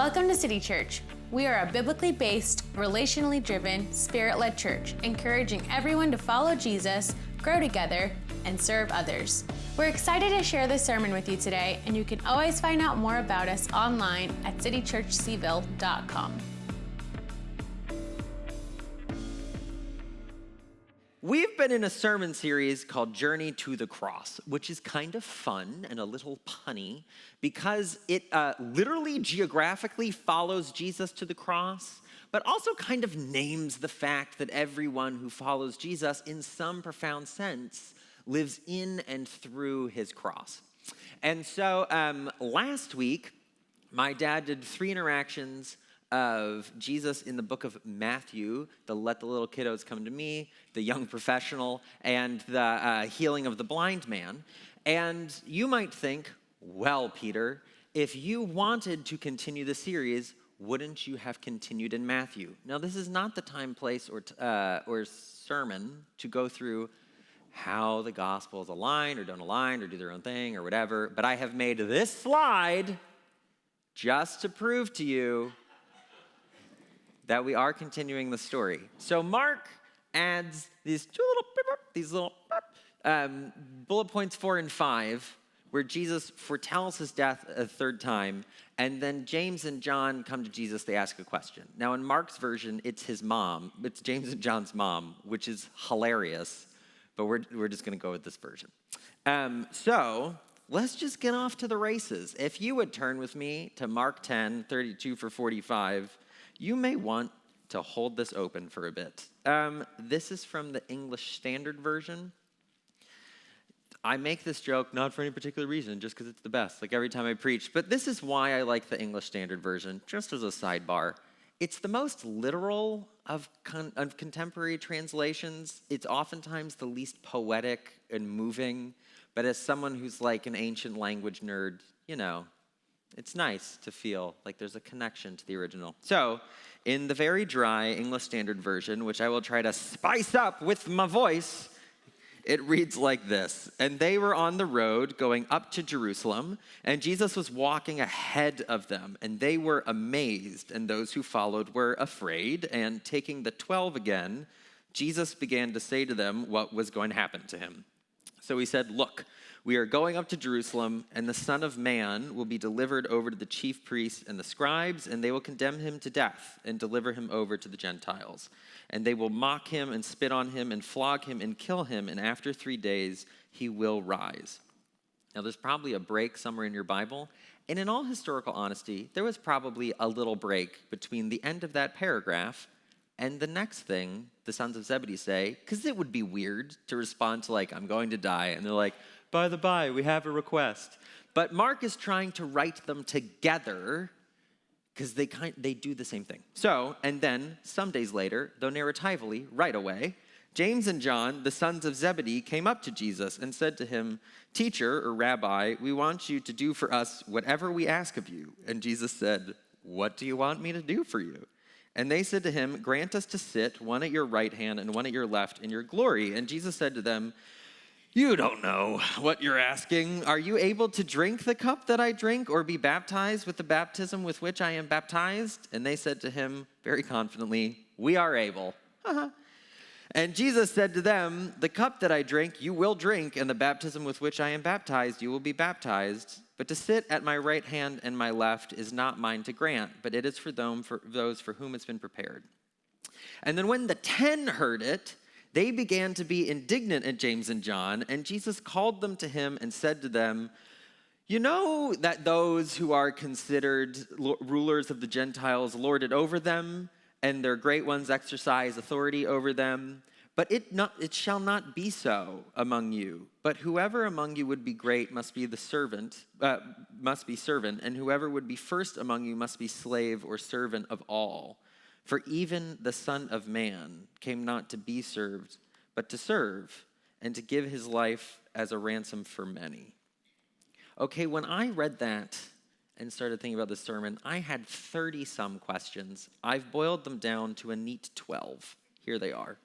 Welcome to City Church. We are a biblically based, relationally driven, spirit-led church, encouraging everyone to follow Jesus, grow together, and serve others. We're excited to share this sermon with you today, and you can always find out more about us online at citychurchseville.com. We've been in a sermon series called Journey to the Cross, which is kind of fun and a little punny because it literally geographically follows Jesus to the cross, but also kind of names the fact that everyone who follows Jesus in some profound sense lives in and through his cross. And so last week, my dad did 3 interactions of Jesus in the book of Matthew, the Let the Little Kiddos Come to Me, the Young Professional, and the Healing of the Blind Man. And you might think, well, Peter, if you wanted to continue the series, wouldn't you have continued in Matthew? Now, this is not the time, place, or sermon to go through how the Gospels align or don't align or do their own thing or whatever, but I have made this slide just to prove to you that we are continuing the story. So Mark adds these little bullet points 4 and 5, where Jesus foretells his death a third time, and then James and John come to Jesus, they ask a question. Now in Mark's version, it's his mom, it's James and John's mom, which is hilarious, but we're just gonna go with this version. So let's just get off to the races. If you would turn with me to Mark 10, 32 for 45, you may want to hold this open for a bit. This is from the English Standard Version. I make this joke not for any particular reason, just because it's the best, like every time I preach. But this is why I like the English Standard Version, just as a sidebar. It's the most literal of contemporary translations. It's oftentimes the least poetic and moving. But as someone who's like an ancient language nerd, you know, it's nice to feel like there's a connection to the original. So, in the very dry English Standard Version, which I will try to spice up with my voice, it reads like this. And they were on the road going up to Jerusalem, and Jesus was walking ahead of them, and they were amazed, and those who followed were afraid. And taking the 12 again, Jesus began to say to them what was going to happen to him. So he said, "Look, we are going up to Jerusalem, and the Son of Man will be delivered over to the chief priests and the scribes, and they will condemn him to death and deliver him over to the Gentiles. And they will mock him and spit on him and flog him and kill him, and after 3 days he will rise." Now, there's probably a break somewhere in your Bible, and in all historical honesty, there was probably a little break between the end of that paragraph and the next thing the sons of Zebedee say, because it would be weird to respond to like, "I'm going to die," and they're like, "By the by, we have a request." But Mark is trying to write them together because they do the same thing. So, and then some days later, though narratively, right away, James and John, the sons of Zebedee, came up to Jesus and said to him, "Teacher," or Rabbi, "we want you to do for us whatever we ask of you." And Jesus said, "What do you want me to do for you?" And they said to him, "Grant us to sit, one at your right hand and one at your left, in your glory." And Jesus said to them, "You don't know what you're asking. Are you able to drink the cup that I drink, or be baptized with the baptism with which I am baptized?" And they said to him very confidently, "We are able." And Jesus said to them, "The cup that I drink, you will drink, and the baptism with which I am baptized, you will be baptized. But to sit at my right hand and my left is not mine to grant, but it is for those for whom it's been prepared." And then when the 10 heard it, they began to be indignant at James and John, and Jesus called them to him and said to them, "You know that those who are considered rulers of the Gentiles lord it over them, and their great ones exercise authority over them. But it shall not be so among you. But whoever among you would be great must be servant, and whoever would be first among you must be slave or servant of all. For even the Son of Man came not to be served, but to serve, and to give his life as a ransom for many." Okay, when I read that and started thinking about this sermon, I had 30-some questions. I've boiled them down to a neat 12. Here they are.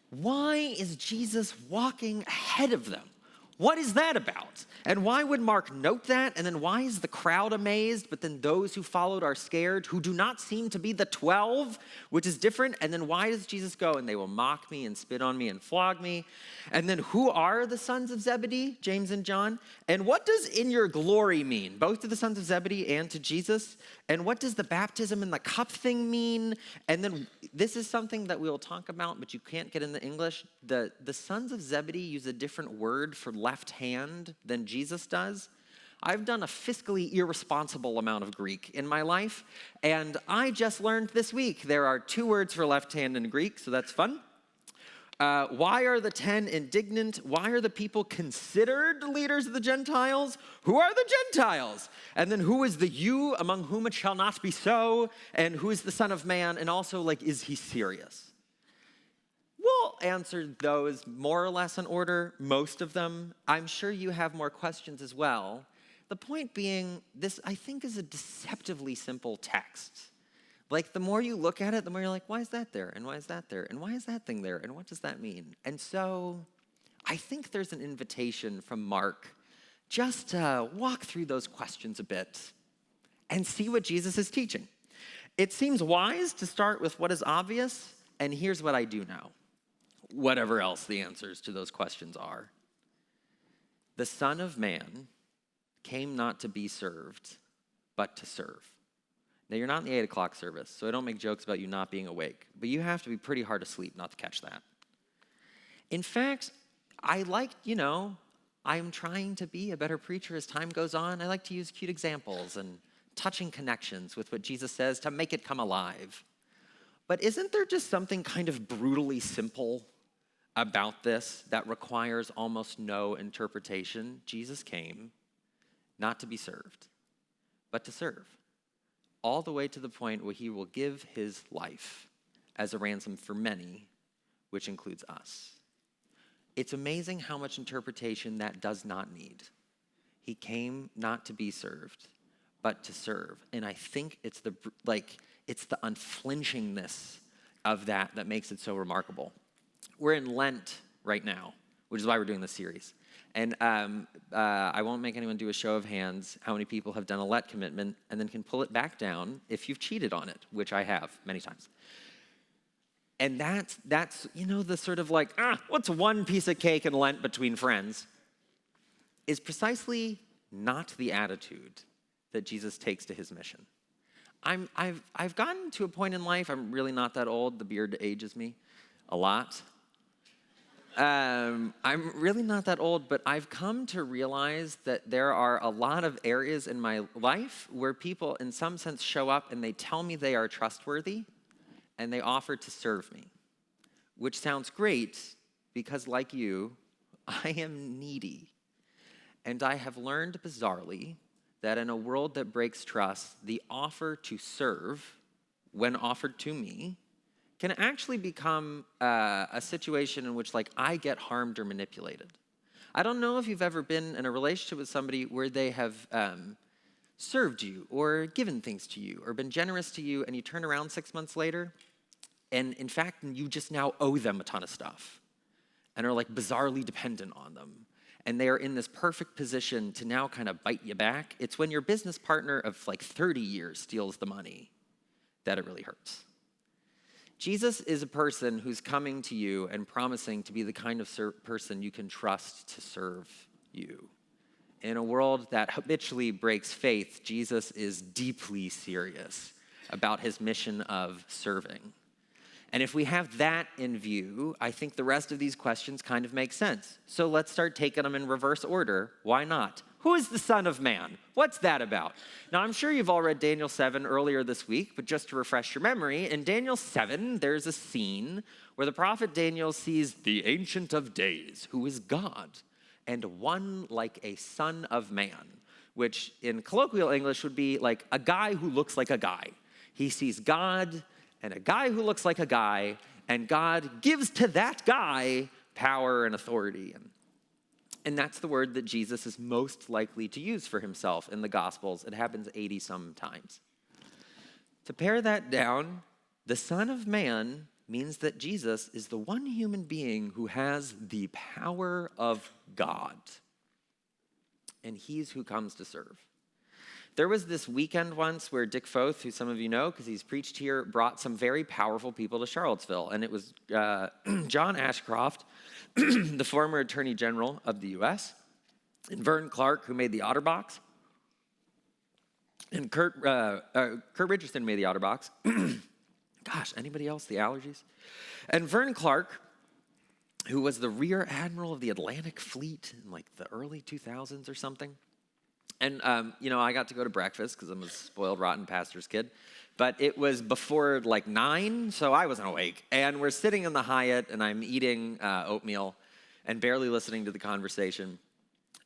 Why is Jesus walking ahead of them? What is that about? And why would Mark note that? And then why is the crowd amazed, but then those who followed are scared, who do not seem to be the 12, which is different? And then why does Jesus go, and they will mock me and spit on me and flog me? And then who are the sons of Zebedee, James and John? And what does in your glory mean, both to the sons of Zebedee and to Jesus? And what does the baptism in the cup thing mean? And then this is something that we will talk about, but you can't get in the English. The sons of Zebedee use a different word for left hand than Jesus does. I've done a fiscally irresponsible amount of Greek in my life, and I just learned this week there are 2 words for left hand in Greek, so that's fun. Why are the 10 indignant? Why are the people considered leaders of the Gentiles? Who are the Gentiles? And then who is the you among whom it shall not be so? And who is the Son of Man? And also, is he serious? We'll answer those more or less in order, most of them. I'm sure you have more questions as well. The point being, this, I think, is a deceptively simple text. The more you look at it, the more you're like, why is that there? And why is that there? And why is that thing there? And what does that mean? And so I think there's an invitation from Mark just to walk through those questions a bit and see what Jesus is teaching. It seems wise to start with what is obvious, and here's what I do know, whatever else the answers to those questions are. The Son of Man came not to be served, but to serve. Now, you're not in the 8 o'clock service, so I don't make jokes about you not being awake, but you have to be pretty hard asleep not to catch that. In fact, I'm trying to be a better preacher as time goes on. I like to use cute examples and touching connections with what Jesus says to make it come alive. But isn't there just something kind of brutally simple about this that requires almost no interpretation? Jesus came not to be served, but to serve. All the way to the point where he will give his life as a ransom for many, which includes us. It's amazing how much interpretation that does not need. He came not to be served, but to serve. And I think it's the unflinchingness of that makes it so remarkable. We're in Lent right now, which is why we're doing this series. And I won't make anyone do a show of hands how many people have done a Lent commitment and then can pull it back down if you've cheated on it, which I have many times. And that's the sort of what's one piece of cake in Lent between friends is precisely not the attitude that Jesus takes to his mission. I've gotten to a point in life, I'm really not that old, the beard ages me a lot. I'm really not that old, but I've come to realize that there are a lot of areas in my life where people, in some sense, show up and they tell me they are trustworthy and they offer to serve me, which sounds great because, like you, I am needy. And I have learned bizarrely that in a world that breaks trust, the offer to serve, when offered to me, can actually become a situation in which I get harmed or manipulated. I don't know if you've ever been in a relationship with somebody where they have served you or given things to you or been generous to you, and you turn around 6 months later and in fact you just now owe them a ton of stuff and are bizarrely dependent on them. And they are in this perfect position to now kind of bite you back. It's when your business partner of 30 years steals the money that it really hurts. Jesus is a person who's coming to you and promising to be the kind of person you can trust to serve you. In a world that habitually breaks faith, Jesus is deeply serious about his mission of serving. And if we have that in view, I think the rest of these questions kind of make sense. So let's start taking them in reverse order. Why not? Who is the Son of Man? What's that about? Now, I'm sure you've all read Daniel 7 earlier this week, but just to refresh your memory, in Daniel 7, there's a scene where the prophet Daniel sees the Ancient of Days, who is God, and one like a son of man, which in colloquial English would be a guy who looks like a guy. He sees God and a guy who looks like a guy, and God gives to that guy power and authority. And that's the word that Jesus is most likely to use for himself in the Gospels. It happens 80-some times. To pare that down, the Son of Man means that Jesus is the one human being who has the power of God. and he's who comes to serve. There was this weekend once where Dick Foth, who some of you know because he's preached here, brought some very powerful people to Charlottesville. And it was John Ashcroft, the former Attorney General of the U.S., and Vern Clark, who made the OtterBox, and Kurt Richardson made the OtterBox. Gosh, anybody else? The allergies? And Vern Clark, who was the Rear Admiral of the Atlantic Fleet in like the early 2000s or something. And, I got to go to breakfast because I'm a spoiled, rotten pastor's kid. But it was before like 9, so I wasn't awake. And we're sitting in the Hyatt, and I'm eating oatmeal and barely listening to the conversation.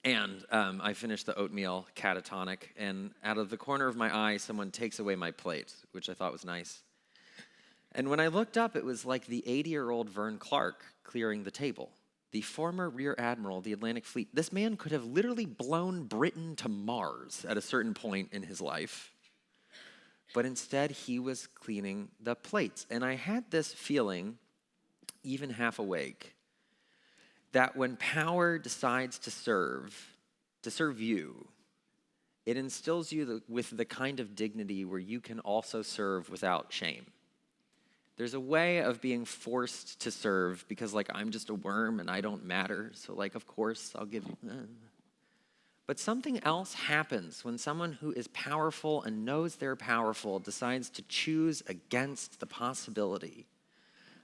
And I finished the oatmeal catatonic, and out of the corner of my eye, someone takes away my plate, which I thought was nice. And when I looked up, it was like the 80-year-old Vern Clark clearing the table, the former Rear Admiral of the Atlantic Fleet. This man could have literally blown Britain to Mars at a certain point in his life, but instead he was cleaning the plates. And I had this feeling, even half awake, that when power decides to serve you, it instills you with the kind of dignity where you can also serve without shame. There's a way of being forced to serve because, I'm just a worm and I don't matter, so, of course, I'll give you. But something else happens when someone who is powerful and knows they're powerful decides to choose against the possibility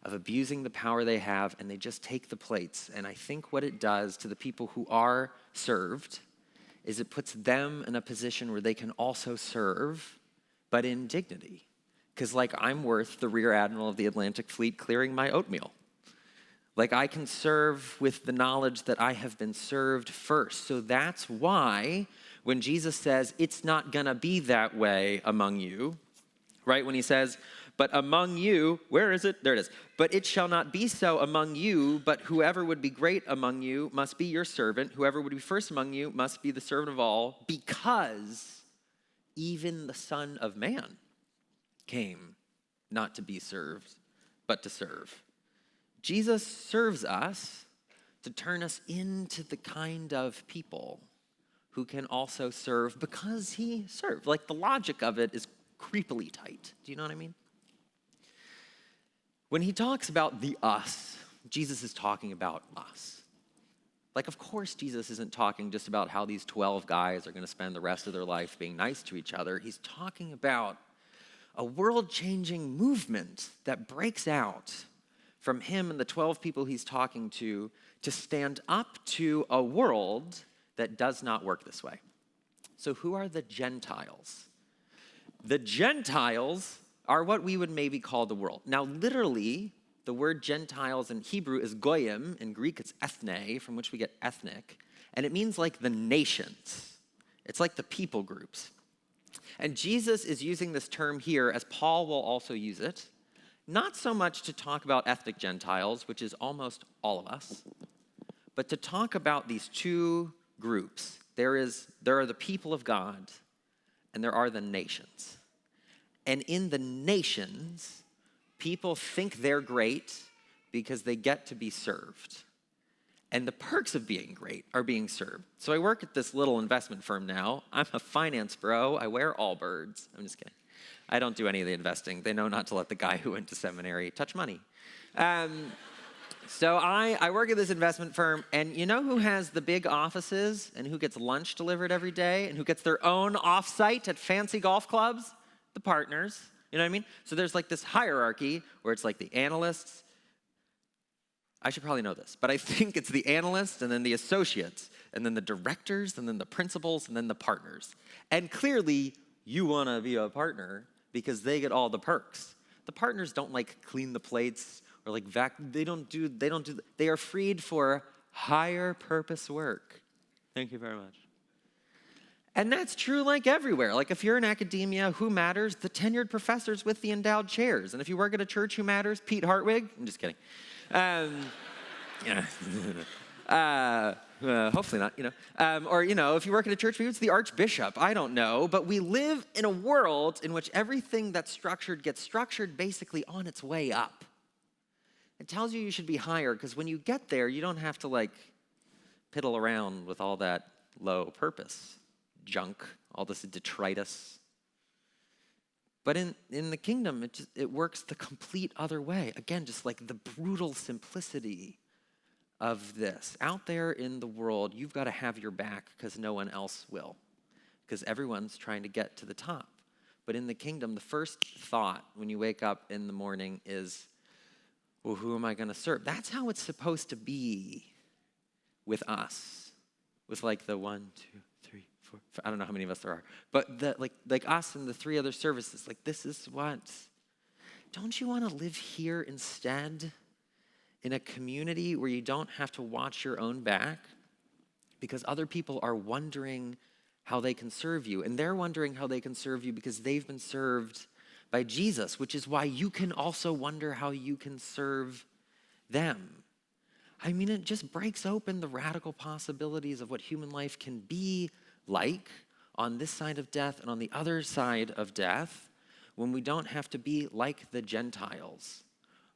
of abusing the power they have, and they just take the plates. And I think what it does to the people who are served is it puts them in a position where they can also serve, but in dignity. Because, I'm worth the Rear Admiral of the Atlantic Fleet clearing my oatmeal. I can serve with the knowledge that I have been served first. So that's why when Jesus says, it's not going to be that way among you, right? When he says, but among you, where is it? There it is. But it shall not be so among you, but whoever would be great among you must be your servant. Whoever would be first among you must be the servant of all, because even the Son of Man came not to be served, but to serve. Jesus serves us to turn us into the kind of people who can also serve because he served. The logic of it is creepily tight. Do you know what I mean? When he talks about the us, Jesus is talking about us. Of course, Jesus isn't talking just about how these 12 guys are going to spend the rest of their life being nice to each other. He's talking about a world-changing movement that breaks out from him and the 12 people he's talking to stand up to a world that does not work this way. So who are the Gentiles? The Gentiles are what we would maybe call the world. Now, literally, the word Gentiles in Hebrew is goyim. In Greek, it's ethne, from which we get ethnic. And it means the nations. It's the people groups. And Jesus is using this term here, as Paul will also use it, not so much to talk about ethnic Gentiles, which is almost all of us, but to talk about these two groups. There are the people of God, and there are the nations. And in the nations, people think they're great because they get to be served. And the perks of being great are being served. So I work at this little investment firm now. I'm a finance bro. I wear Allbirds. I'm just kidding. I don't do any of the investing. They know not to let the guy who went to seminary touch money. So I work at this investment firm, and you know who has the big offices and who gets lunch delivered every day and who gets their own offsite at fancy golf clubs? The partners. You know what I mean? So there's this hierarchy where it's the analysts. I should probably know this, but I think it's the analysts and then the associates and then the directors and then the principals and then the partners. And clearly, you want to be a partner because they get all the perks. The partners don't clean the plates or they are freed for higher purpose work. Thank you very much. And that's true everywhere. If you're in academia, who matters? The tenured professors with the endowed chairs. And if you work at a church, who matters? Pete Hartwig? I'm just kidding. Hopefully not, Or, if you work at a church, maybe it's the archbishop. I don't know. But we live in a world in which everything that's structured gets structured basically on its way up. It tells you should be higher because when you get there, you don't have to, piddle around with all that low purpose, junk, all this detritus. But in the kingdom, it works the complete other way. Again, just like the brutal simplicity of this. Out there in the world, you've got to have your back because no one else will, because everyone's trying to get to the top. But in the kingdom, the first thought when you wake up in the morning is, well, who am I going to serve? That's how it's supposed to be with us, with like the 1, 2, 3, 4, 5, I don't know how many of us there are, but like us and the 3 other services, like this is what, don't you want to live here instead in a community where you don't have to watch your own back because other people are wondering how they can serve you, and they're wondering how they can serve you because they've been served by Jesus, which is why you can also wonder how you can serve them. I mean, it just breaks open the radical possibilities of what human life can be like on this side of death and on the other side of death when we don't have to be like the Gentiles,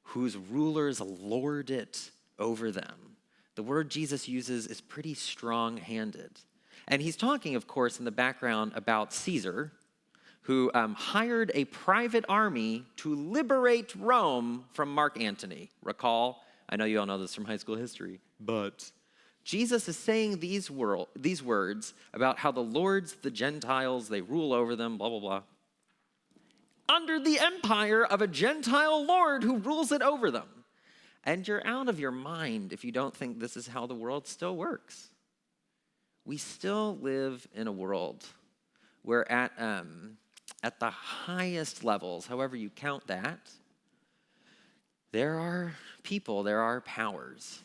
whose rulers lord it over them. The word Jesus uses is pretty strong-handed. And he's talking, of course, in the background about Caesar, who hired a private army to liberate Rome from Mark Antony. Recall, I know you all know this from high school history, but Jesus is saying these words about how the lords, the Gentiles, they rule over them, blah, blah, blah, under the empire of a Gentile lord who rules it over them. And you're out of your mind if you don't think this is how the world still works. We still live in a world where at the highest levels, however you count that, there are people, there are powers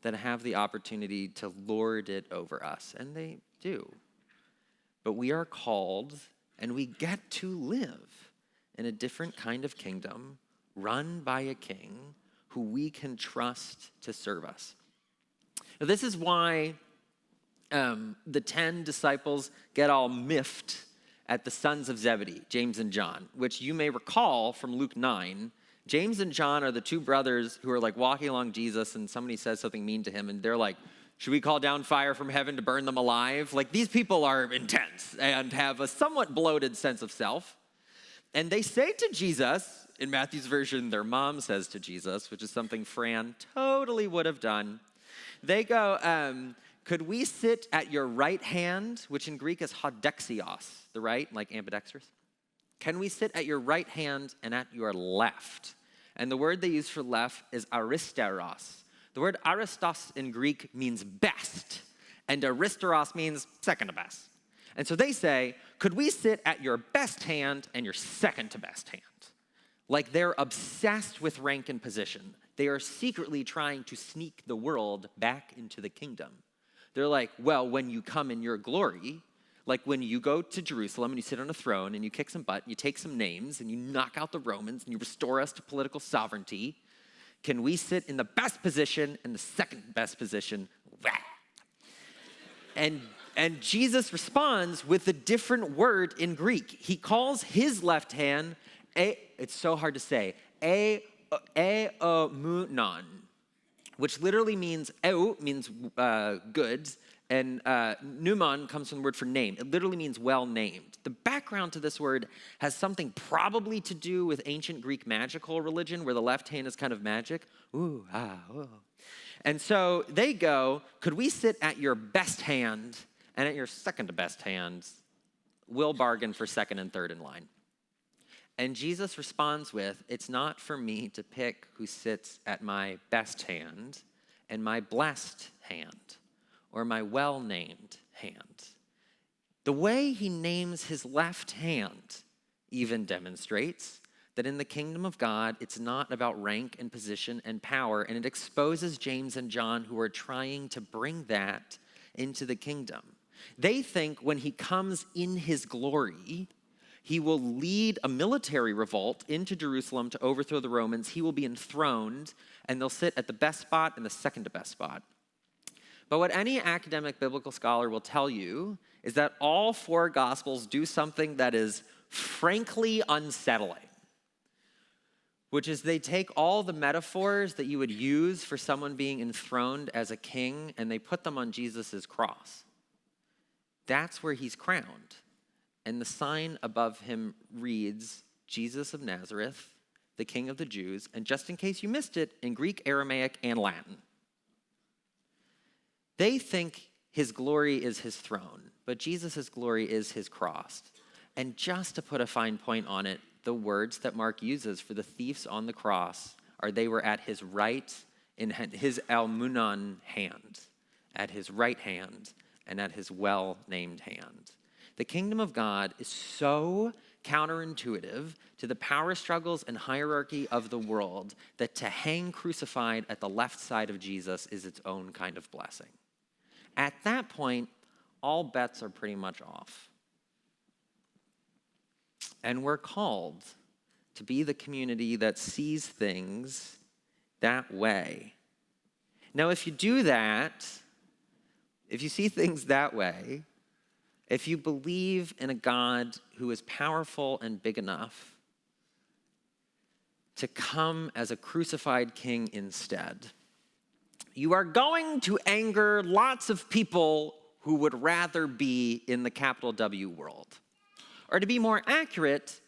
that have the opportunity to lord it over us, and they do. But we are called, and we get to live in a different kind of kingdom run by a king who we can trust to serve us. Now, this is why the 10 disciples get all miffed at the sons of Zebedee, James and John, which you may recall from Luke 9. James and John are the 2 brothers who are like walking along Jesus, and somebody says something mean to him, and they're like, should we call down fire from heaven to burn them alive? Like, these people are intense and have a somewhat bloated sense of self. And they say to Jesus, in Matthew's version, their mom says to Jesus, which is something Fran totally would have done. They go, could we sit at your right hand, which in Greek is hodexios, the right, like ambidextrous? Can we sit at your right hand and at your left? And the word they use for left is aristeros. The word aristos in Greek means best, and aristeros means second to best. And so they say, could we sit at your best hand and your second to best hand? Like they're obsessed with rank and position. They are secretly trying to sneak the world back into the kingdom. They're like, well, when you come in your glory, like when you go to Jerusalem and you sit on a throne and you kick some butt, and you take some names and you knock out the Romans and you restore us to political sovereignty, can we sit in the best position and the second best position? And Jesus responds with a different word in Greek. He calls his left hand, it's so hard to say, eomunon, which literally means, means goods, and pneumon comes from the word for name. It literally means well-named. The background to this word has something probably to do with ancient Greek magical religion, where the left hand is kind of magic. Ooh, ah, oh. And so they go, could we sit at your best hand and at your second to best hand? We'll bargain for second and third in line. And Jesus responds with, it's not for me to pick who sits at my best hand and my blessed hand or my well-named hand. The way he names his left hand even demonstrates that in the kingdom of God, it's not about rank and position and power, and it exposes James and John who are trying to bring that into the kingdom. They think when he comes in his glory, he will lead a military revolt into Jerusalem to overthrow the Romans. He will be enthroned, and they'll sit at the best spot and the second to best spot. But what any academic biblical scholar will tell you is that all 4 Gospels do something that is frankly unsettling, which is they take all the metaphors that you would use for someone being enthroned as a king, and they put them on Jesus' cross. That's where he's crowned. And the sign above him reads, Jesus of Nazareth, the King of the Jews, and just in case you missed it, in Greek, Aramaic, and Latin. They think his glory is his throne, but Jesus' glory is his cross. And just to put a fine point on it, the words that Mark uses for the thieves on the cross are they were at his right, in his almunon hand, at his right hand, and at his well-named hand. The kingdom of God is so counterintuitive to the power struggles and hierarchy of the world that to hang crucified at the left side of Jesus is its own kind of blessing. At that point, all bets are pretty much off. And we're called to be the community that sees things that way. Now, if you do that, if you see things that way, if you believe in a God who is powerful and big enough to come as a crucified king instead, you are going to anger lots of people who would rather be in the capital W world. Or to be more accurate,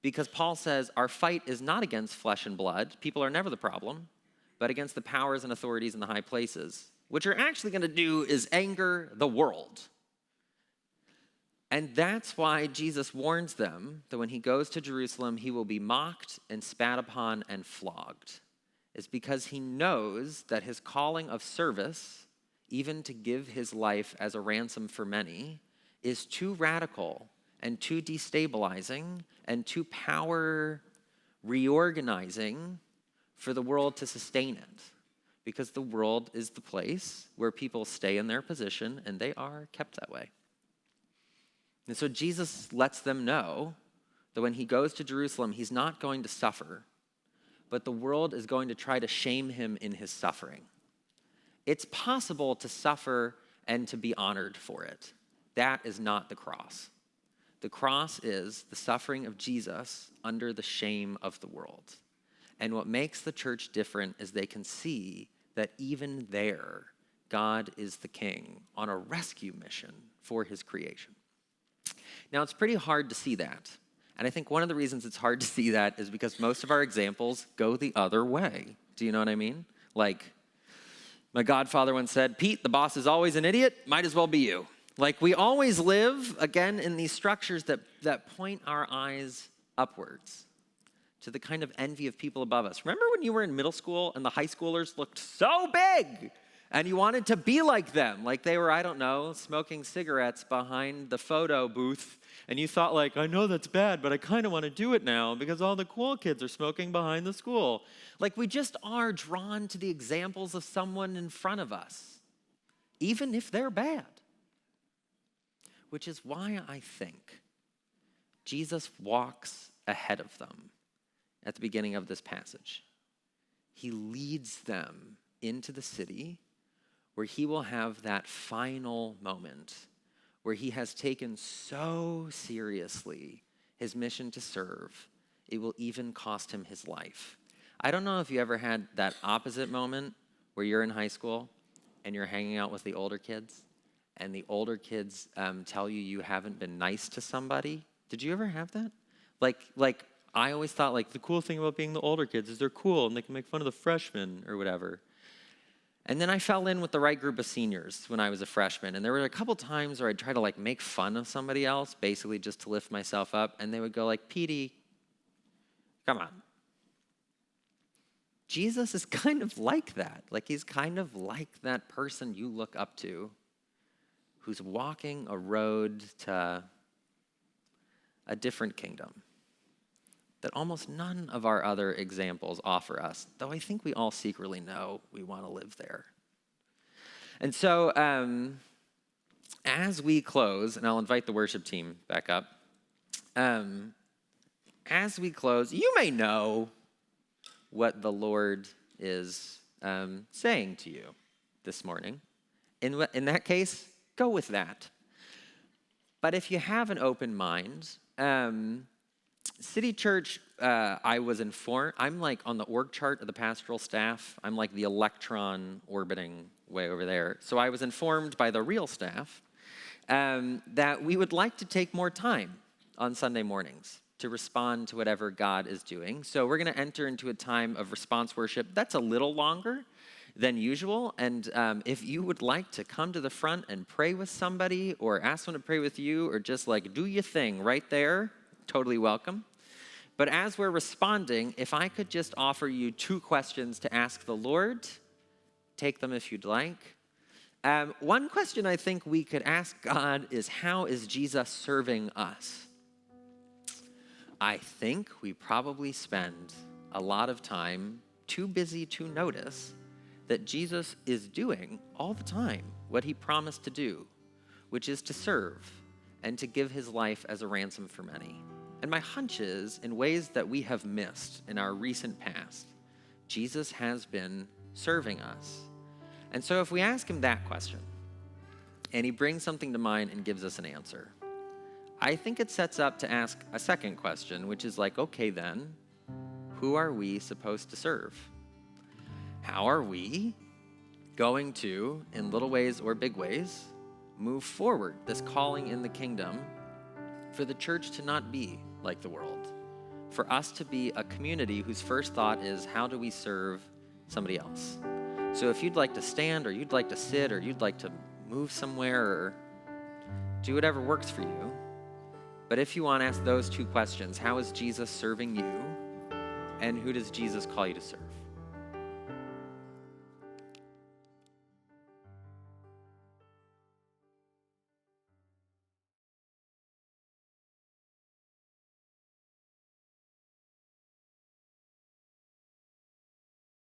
because Paul says our fight is not against flesh and blood, people are never the problem, but against the powers and authorities in the high places. What you're actually going to do is anger the world. And that's why Jesus warns them that when he goes to Jerusalem, he will be mocked and spat upon and flogged. It's because he knows that his calling of service, even to give his life as a ransom for many, is too radical and too destabilizing and too power reorganizing for the world to sustain it. Because the world is the place where people stay in their position and they are kept that way. And so Jesus lets them know that when he goes to Jerusalem, he's not going to suffer, but the world is going to try to shame him in his suffering. It's possible to suffer and to be honored for it. That is not the cross. The cross is the suffering of Jesus under the shame of the world. And what makes the church different is they can see that even there, God is the king on a rescue mission for his creation. Now, it's pretty hard to see that. And I think one of the reasons it's hard to see that is because most of our examples go the other way. Do you know what I mean? Like, my godfather once said, Pete, the boss is always an idiot, might as well be you. Like, we always live, again, in these structures that point our eyes upwards to the kind of envy of people above us. Remember when you were in middle school and the high schoolers looked so big and you wanted to be like them? Like they were, I don't know, smoking cigarettes behind the photo booth. And you thought like, I know that's bad, but I kind of want to do it now because all the cool kids are smoking behind the school. Like we just are drawn to the examples of someone in front of us, even if they're bad. Which is why I think Jesus walks ahead of them at the beginning of this passage. He leads them into the city where he will have that final moment where he has taken so seriously his mission to serve, it will even cost him his life. I don't know if you ever had that opposite moment where you're in high school and you're hanging out with the older kids and the older kids tell you you haven't been nice to somebody. Did you ever have that? Like I always thought like the cool thing about being the older kids is they're cool and they can make fun of the freshmen or whatever. And then I fell in with the right group of seniors when I was a freshman. And there were a couple times where I'd try to like make fun of somebody else, basically just to lift myself up. And they would go like, Petey, come on. Jesus is kind of like that. Like he's kind of like that person you look up to who's walking a road to a different kingdom that almost none of our other examples offer us, though I think we all secretly know we want to live there. And so as we close, and I'll invite the worship team back up, as we close, you may know what the Lord is saying to you this morning. In that case, go with that. But if you have an open mind, City Church, I was informed, I'm like on the org chart of the pastoral staff. I'm like the electron orbiting way over there. So I was informed by the real staff that we would like to take more time on Sunday mornings to respond to whatever God is doing. So we're going to enter into a time of response worship that's a little longer than usual. And if you would like to come to the front and pray with somebody or ask someone to pray with you or just like do your thing right there, totally welcome. But as we're responding, if I could just offer you 2 questions to ask the Lord, take them if you'd like. One question I think we could ask God is, how is Jesus serving us? I think we probably spend a lot of time too busy to notice that Jesus is doing all the time what he promised to do, which is to serve and to give his life as a ransom for many. And my hunch is, in ways that we have missed in our recent past, Jesus has been serving us. And so if we ask him that question, and he brings something to mind and gives us an answer, I think it sets up to ask a second question, which is like, okay then, who are we supposed to serve? How are we going to, in little ways or big ways, move forward this calling in the kingdom for the church to not be like the world, for us to be a community whose first thought is, how do we serve somebody else? So if you'd like to stand, or you'd like to sit, or you'd like to move somewhere, or do whatever works for you. But if you want to ask those 2 questions, how is Jesus serving you? And who does Jesus call you to serve?